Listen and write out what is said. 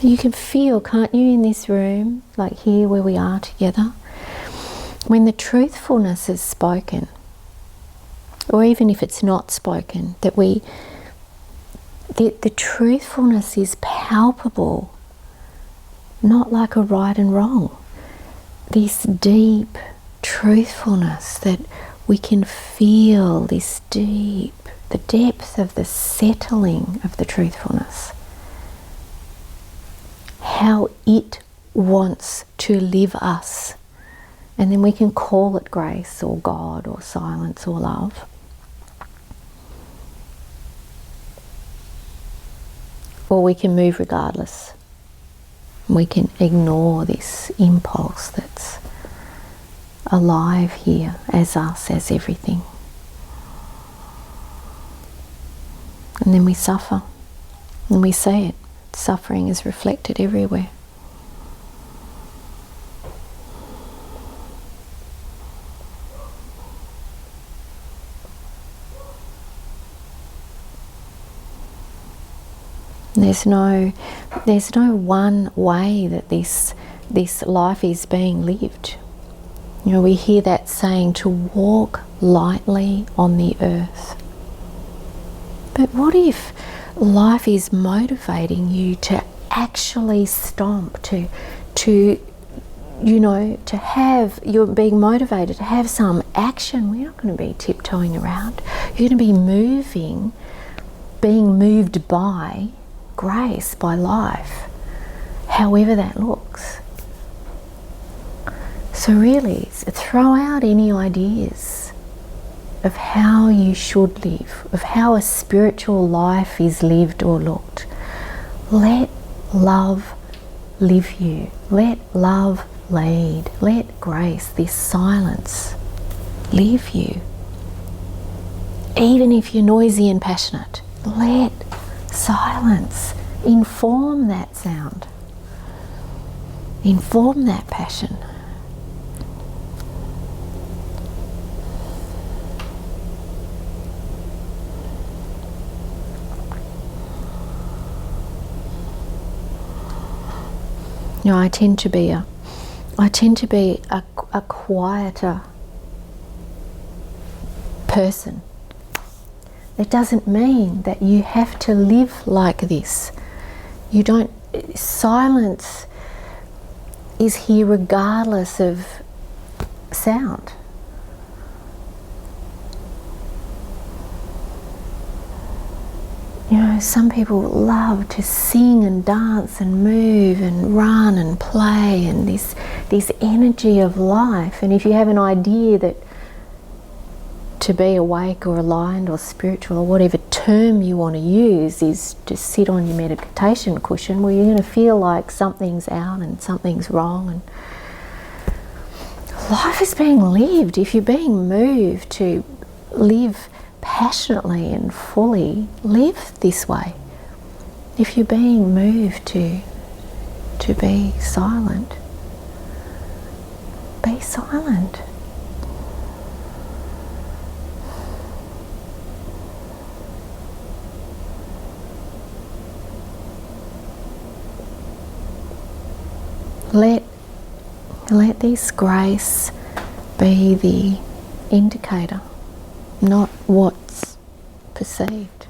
You can feel, can't you, in this room, like here where we are together, when the truthfulness is spoken, or even if it's not spoken, that the truthfulness is palpable, not like a right and wrong. This deep truthfulness that we can feel, this deep, the depth of the settling of the truthfulness. How it wants to live us. And then we can call it grace or God or silence or love. Or we can move regardless. We can ignore this impulse that's alive here as us, as everything. And then we suffer. And we see it. Suffering is reflected everywhere. There's no one way that this life is being lived. You know, we hear that saying, to walk lightly on the earth. But what if life is motivating you to actually stomp, to have, you're being motivated to have some action? We're not going to be tiptoeing around. You're going to be moving, being moved by grace, by life, however that looks. So really, throw out any ideas of how you should live, of how a spiritual life is lived or looked. Let love live you. Let love lead. Let grace, this silence, live you. Even if you're noisy and passionate, let silence inform that sound. Inform that passion. You know, I tend to be a quieter person. It doesn't mean that you have to live like this. You don't. Silence is here regardless of sound. You know, some people love to sing and dance and move and run and play, and this energy of life. And if you have an idea that to be awake or aligned or spiritual or whatever term you want to use is to sit on your meditation cushion, well, you're going to feel like something's out and something's wrong. And life is being lived. If you're being moved to live passionately and fully, live this way. If you're being moved to be silent, be silent. Let this grace be the indicator, not what's perceived.